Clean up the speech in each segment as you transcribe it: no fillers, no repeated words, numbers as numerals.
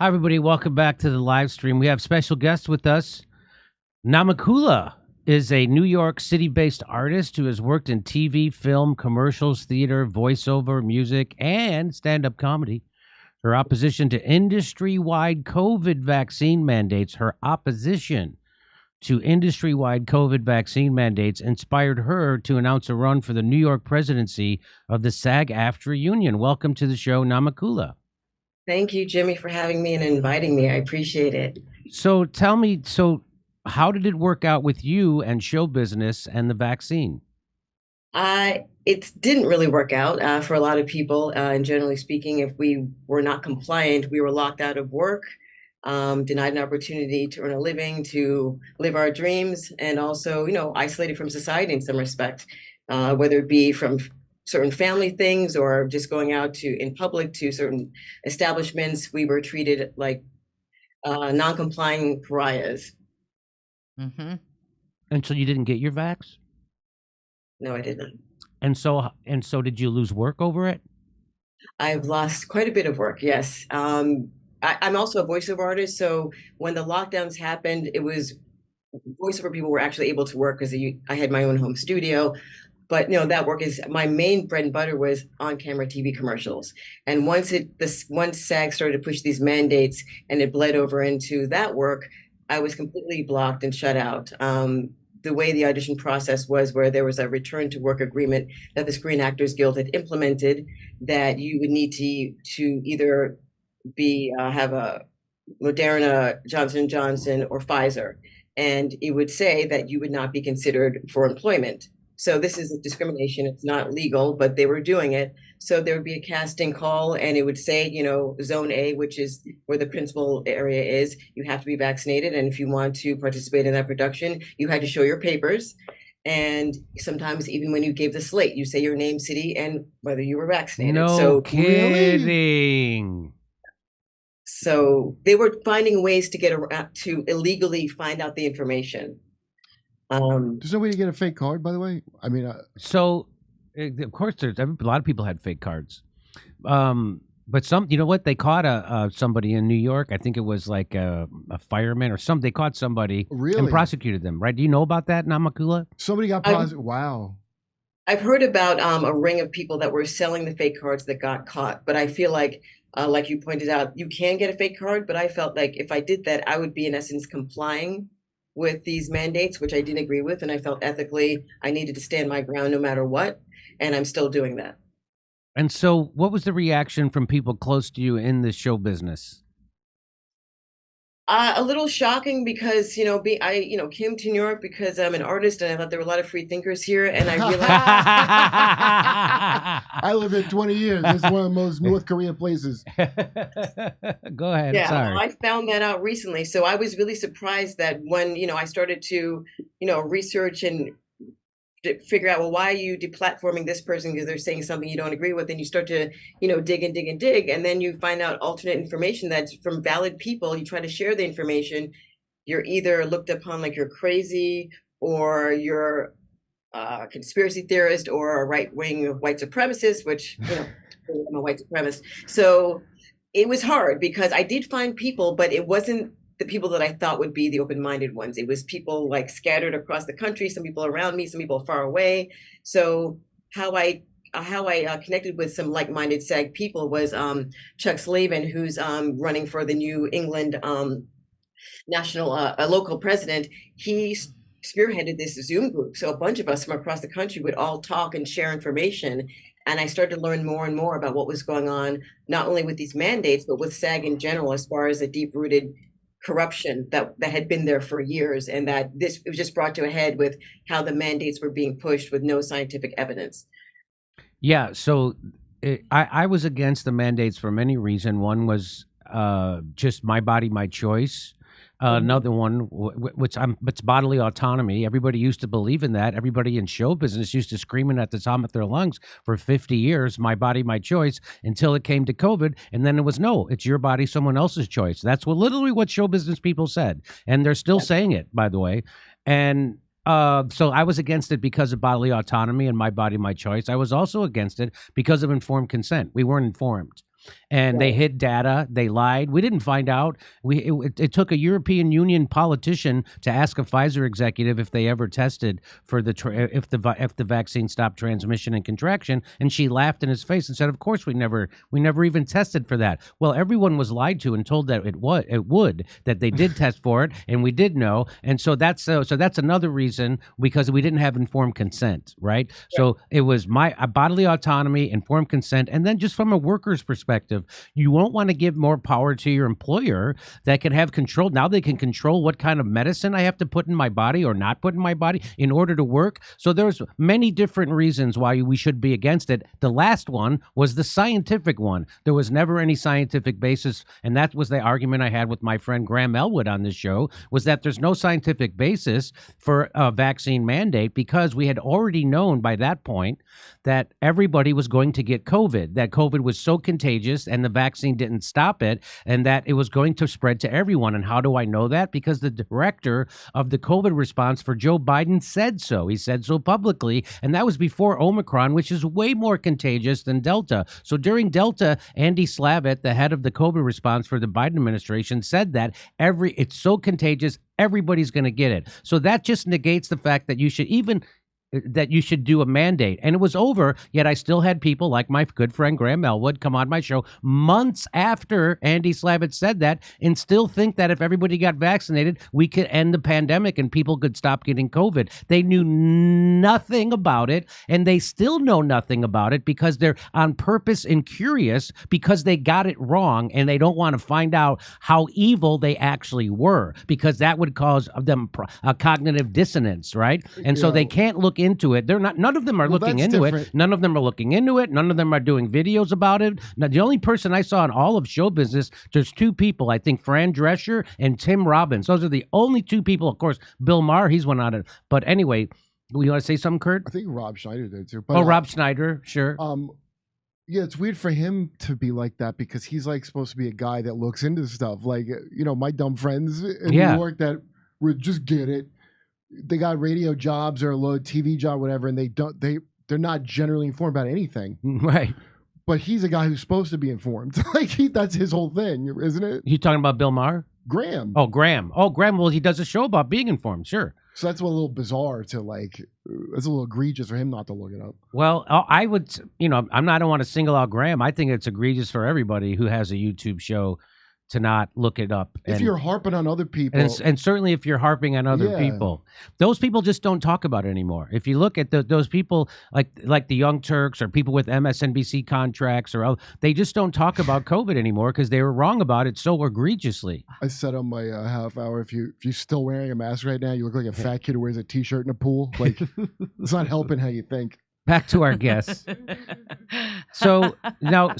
Hi, everybody. Welcome back to the live stream. We have special guests with us. Namakula is a New York City-based artist who has worked in TV, film, commercials, theater, voiceover, music, and stand-up comedy. Her opposition to industry-wide COVID vaccine mandates, inspired her to announce a run for the New York presidency of the SAG-AFTRA union. Welcome to the show, Namakula. Thank you, Jimmy, for having me and inviting me. I appreciate it. So tell me, how did it work out with you and show business and the vaccine? It didn't really work out for a lot of people. And generally speaking, if we were not compliant, we were locked out of work, denied an opportunity to earn a living, to live our dreams, and also, isolated from society in some respect, whether it be from certain family things or just going out in public to certain establishments. We were treated like non-complying pariahs. Mm-hmm. And so you didn't get your vax? No, I did not. And so did you lose work over it? I've lost quite a bit of work, yes. I'm also a voiceover artist, so when the lockdowns happened, it was voiceover people were actually able to work because I had my own home studio. But that work is my main bread and butter was on-camera TV commercials. And once SAG started to push these mandates and it bled over into that work, I was completely blocked and shut out. The way the audition process was, where there was a return to work agreement that the Screen Actors Guild had implemented, that you would need to either have a Moderna, Johnson & Johnson, or Pfizer, and it would say that you would not be considered for employment. So this is a discrimination. It's not legal, but they were doing it. So there would be a casting call and it would say, Zone A, which is where the principal area is, you have to be vaccinated. And if you want to participate in that production, you had to show your papers. And sometimes even when you gave the slate, you say your name, city, and whether you were vaccinated. No kidding. So they were finding ways to get around, to illegally find out the information. There's no way to get a fake card, by the way. I mean, of course, a lot of people had fake cards, but some, they caught somebody in New York. I think it was like a fireman or something. They caught somebody and prosecuted them. Right? Do you know about that, Namakula? Somebody got prosecuted. Wow. I've heard about a ring of people that were selling the fake cards that got caught, but I feel like you pointed out, you can get a fake card. But I felt like if I did that, I would be in essence complying with these mandates, which I didn't agree with. And I felt ethically I needed to stand my ground no matter what. And I'm still doing that. And so what was the reaction from people close to you in the show business? A little shocking because, I came to New York because I'm an artist and I thought there were a lot of free thinkers here. And I realized I lived there 20 years. It's one of the most North Korean places. Go ahead. Yeah, sorry. I found that out recently. So I was really surprised that when, I started to, research and figure out, well, why are you deplatforming this person because they're saying something you don't agree with? And you start to, dig and dig and dig. And then you find out alternate information that's from valid people. You try to share the information. You're either looked upon like you're crazy or you're a conspiracy theorist or a right-wing white supremacist, which, I'm a white supremacist. So it was hard because I did find people, but it wasn't the people that I thought would be the open-minded ones. It was people like scattered across the country, some people around me, some people far away. So how I connected with some like-minded SAG people was Chuck Slavin, who's running for the New England national local president. He spearheaded this Zoom group. So a bunch of us from across the country would all talk and share information. And I started to learn more and more about what was going on, not only with these mandates, but with SAG in general, as far as a deep-rooted corruption that had been there for years, and that it was just brought to a head with how the mandates were being pushed with no scientific evidence. Yeah, so I was against the mandates for many reasons. One was just my body, my choice. Another one, it's bodily autonomy. Everybody used to believe in that. Everybody in show business used to screaming at the top of their lungs for 50 years, my body, my choice, until it came to COVID. And then it was, no, it's your body, someone else's choice. That's literally what show business people said. And they're still saying it, by the way. And so I was against it because of bodily autonomy and my body, my choice. I was also against it because of informed consent. We weren't informed. and they hid data. They lied. We didn't find out. It took a European Union politician to ask a Pfizer executive if they ever tested for if the vaccine stopped transmission and contraction, and she laughed in his face and said, "Of course we never even tested for that." Well, everyone was lied to and told that it would that they did test for it, and we did know, and so that's another reason, because we didn't have informed consent, right? So it was my bodily autonomy, informed consent, and then just from a worker's perspective, you won't want to give more power to your employer that can have control. Now they can control what kind of medicine I have to put in my body or not put in my body in order to work. So there's many different reasons why we should be against it. The last one was the scientific one. There was never any scientific basis, and that was the argument I had with my friend Graham Elwood on this show, was that there's no scientific basis for a vaccine mandate, because we had already known by that point that everybody was going to get COVID, that COVID was so contagious and the vaccine didn't stop it, and that it was going to spread to everyone. And how do I know that? Because the director of the COVID response for Joe Biden said so. He said so publicly, and that was before Omicron, which is way more contagious than Delta. So during Delta, Andy Slavitt, the head of the COVID response for the Biden administration, said that it's so contagious, everybody's going to get it. So that just negates the fact that you should do a mandate. And it was over, yet I still had people like my good friend Graham Elwood come on my show months after Andy Slavitt said that, and still think that if everybody got vaccinated, we could end the pandemic and people could stop getting COVID. They knew nothing about it, and they still know nothing about it, because they're on purpose and curious, because they got it wrong, and they don't want to find out how evil they actually were, because that would cause them a cognitive dissonance, right? And so they can't look into it. None of them are looking into it. None of them are looking into it. None of them are doing videos about it. Now, the only person I saw in all of show business, there's two people, I think, Fran Drescher and Tim Robbins. Those are the only two people. Of course, Bill Maher, he's one on it. But anyway, you want to say something, Kurt? I think Rob Schneider did too. But, Rob Schneider, sure. Yeah, it's weird for him to be like that, because he's like supposed to be a guy that looks into stuff. Like, my dumb friends in New York that would just get it. They got radio jobs or a low TV job, whatever, and they're not generally informed about anything. Right. But he's a guy who's supposed to be informed. That's his whole thing, isn't it? You talking about Bill Maher? Graham. Oh, Graham. Well, he does a show about being informed, sure. So that's a little bizarre it's a little egregious for him not to look it up. Well, I would, I don't want to single out Graham. I think it's egregious for everybody who has a YouTube show to not look it up. If you're harping on other people. And certainly if you're harping on other people. Those people just don't talk about it anymore. If you look at those people like the Young Turks or people with MSNBC contracts, they just don't talk about COVID anymore because they were wrong about it so egregiously. I said on my half hour, if you're still wearing a mask right now, you look like a fat kid who wears a T-shirt in a pool. Like, it's not helping how you think. Back to our guests. So now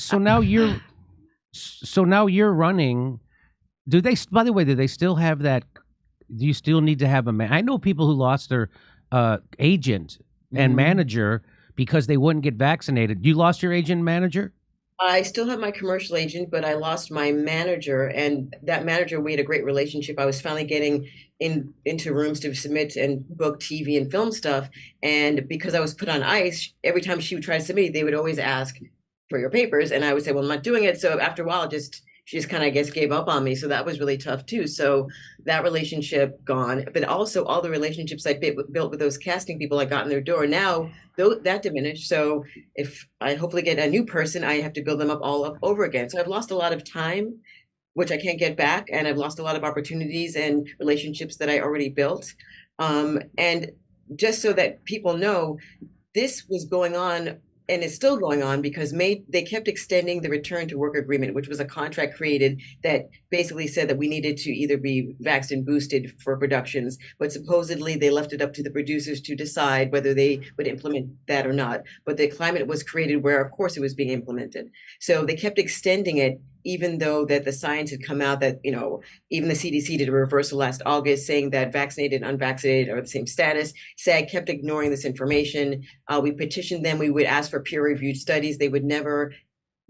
you're running. By the way, do they still have that? Do you still need to have a man? I know people who lost their agent and manager because they wouldn't get vaccinated. You lost your agent and manager? I still have my commercial agent, but I lost my manager, and that manager, we had a great relationship. I was finally getting into rooms to submit and book TV and film stuff. And because I was put on ice, every time she would try to submit, they would always ask for your papers. And I would say, well, I'm not doing it. So after a while, she just kind of, I guess, gave up on me. So that was really tough too. So that relationship gone, but also all the relationships I built with those casting people I got in their door. Now that diminished. So if I hopefully get a new person, I have to build them up all up over again. So I've lost a lot of time, which I can't get back. And I've lost a lot of opportunities and relationships that I already built. And just so that people know, this was going on and it's still going on because they kept extending the return to work agreement, which was a contract created that basically said that we needed to either be vaxxed and boosted for productions, but supposedly they left it up to the producers to decide whether they would implement that or not. But the climate was created where, of course, it was being implemented. So they kept extending it, even though that the science had come out that, even the CDC did a reversal last August saying that vaccinated and unvaccinated are the same status. SAG kept ignoring this information. We petitioned them. We would ask for peer-reviewed studies. They would never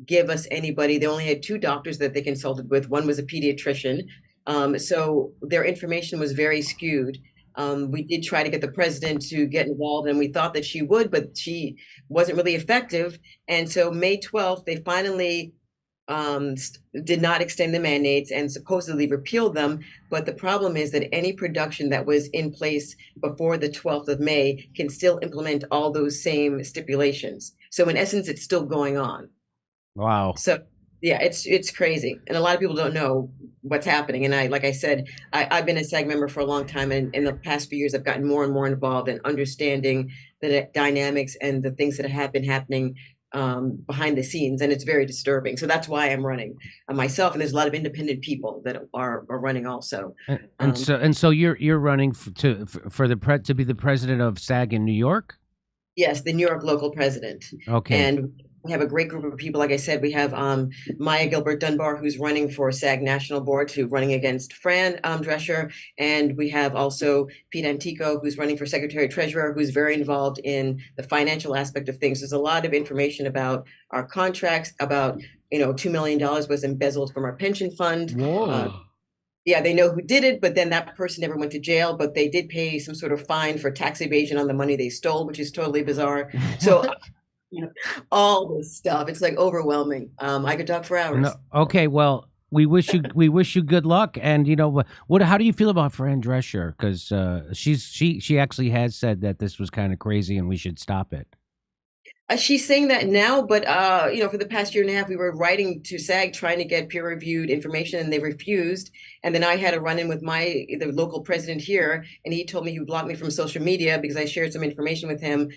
give us anybody. They only had 2 doctors that they consulted with. One was a pediatrician. So their information was very skewed. We did try to get the president to get involved, and we thought that she would, but she wasn't really effective. And so May 12th, they finally did not extend the mandates and supposedly repealed them. But the problem is that any production that was in place before the 12th of May can still implement all those same stipulations. So in essence, it's still going on. Wow. So yeah, it's crazy. And a lot of people don't know what's happening. And like I said, I've been a SAG member for a long time. And in the past few years, I've gotten more and more involved in understanding the dynamics and the things that have been happening behind the scenes, and it's very disturbing. So that's why I'm running myself, and there's a lot of independent people that are running also. And so you're running to be the president of SAG in New York? Yes, the New York local president. Okay. And we have a great group of people. Like I said, we have Maya Gilbert Dunbar, who's running for SAG National Board, running against Fran Drescher. And we have also Pete Antico, who's running for Secretary Treasurer, who's very involved in the financial aspect of things. There's a lot of information about our contracts, about, $2 million was embezzled from our pension fund. Whoa. Yeah, they know who did it, but then that person never went to jail, but they did pay some sort of fine for tax evasion on the money they stole, which is totally bizarre. So all this stuff, it's like overwhelming. I could talk for hours. No, okay, well, we wish you good luck. And how do you feel about Fran Drescher? Because she actually has said that this was kind of crazy and we should stop it. She's saying that now, but for the past year and a half, we were writing to SAG trying to get peer-reviewed information, and they refused. And then I had a run-in with the local president here, and he told me he would block me from social media because I shared some information with him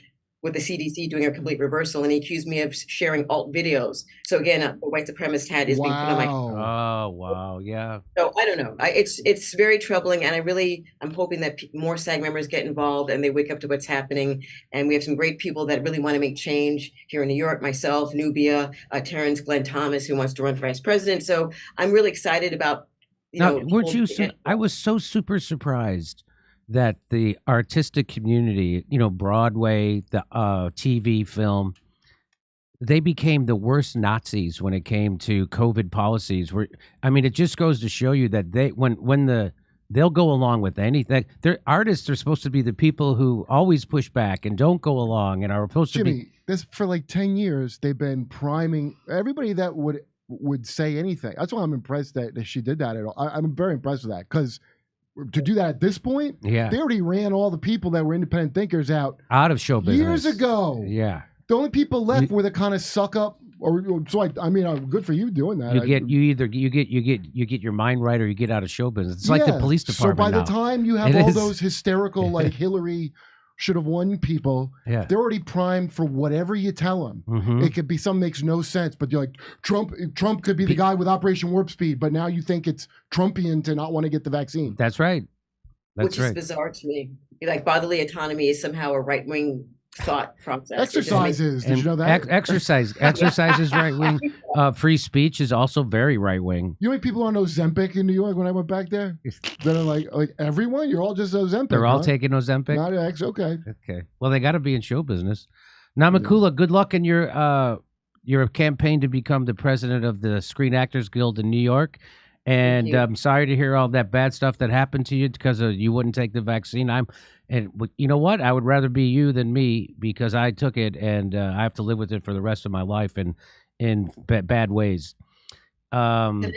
with the CDC doing a complete reversal, and he accused me of sharing alt videos. So again, the white supremacist hat is being put on my. Oh wow, yeah. So I don't know. It's very troubling, and I'm hoping that more SAG members get involved and they wake up to what's happening. And we have some great people that really want to make change here in New York. Myself, Nubia, Terrence, Glenn Thomas, who wants to run for vice president. So I'm really excited about. Weren't you? I was so super surprised that the artistic community, Broadway, the TV, film, they became the worst Nazis when it came to COVID policies. It just goes to show you that they'll go along with anything. Their artists are supposed to be the people who always push back and don't go along and are supposed to be. This for like 10 years, they've been priming everybody that would say anything. That's why I'm impressed that she did that at all. I'm very impressed with that, because to do that at this point, they already ran all the people that were independent thinkers out of show business years ago. Yeah, the only people left were the kind of suck up. Good for you doing that. You get your mind right, or you get out of show business. It's like the police department. So by the time you have those hysterical like Hillary should have won people, they're already primed for whatever you tell them. Mm-hmm. It could be something makes no sense, but you're like, Trump could be the guy with Operation Warp Speed, but now you think it's Trumpian to not want to get the vaccine. That's right. Which is bizarre to me. Like bodily autonomy is somehow a right-wing thought process. Exercises. Did you know that? Exercise is right wing. Free speech is also very right wing. You know how many people on Ozempic in New York when I went back there? That are like everyone? You're all just Ozempic. They're all taking Ozempic? Not X, okay. Okay. Well, they got to be in show business. Namakula, good luck in your campaign to become the president of the Screen Actors Guild in New York. And I'm sorry to hear all that bad stuff that happened to you because you wouldn't take the vaccine. And you know what? I would rather be you than me, because I took it and I have to live with it for the rest of my life in bad ways. One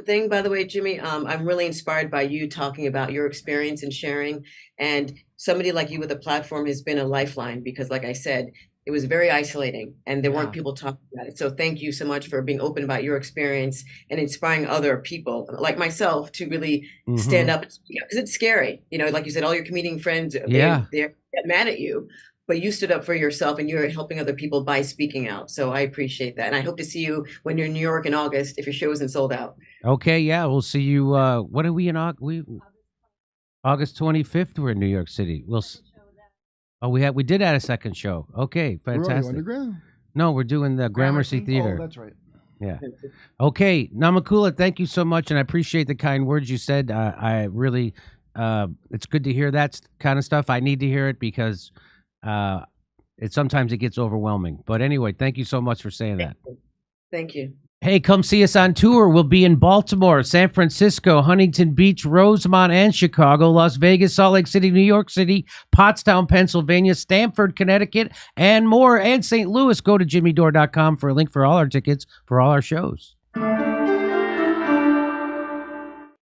thing, by the way, Jimmy, I'm really inspired by you talking about your experience and sharing. And somebody like you with a platform has been a lifeline, because like I said, it was very isolating and there weren't people talking about it. So thank you so much for being open about your experience and inspiring other people like myself to really stand up, because it's scary. Like you said, all your comedian friends, they're mad at you, but you stood up for yourself and you're helping other people by speaking out. So I appreciate that. And I hope to see you when you're in New York in August, if your show isn't sold out. Okay. Yeah. We'll see you. What are we in August? August 25th. We're in New York City. Oh, we did add a second show. Okay, fantastic. Underground? No, we're doing the Gramercy Theater. Oh, that's right. Yeah. Okay, Namakula, thank you so much, and I appreciate the kind words you said. I really, it's good to hear that kind of stuff. I need to hear it because sometimes it gets overwhelming. But anyway, thank you so much for saying that. Thank you. Hey, come see us on tour. We'll be in Baltimore, San Francisco, Huntington Beach, Rosemont, and Chicago, Las Vegas, Salt Lake City, New York City, Pottstown, Pennsylvania, Stamford, Connecticut, and more, and St. Louis. Go to jimmydore.com for a link for all our tickets for all our shows. Bye.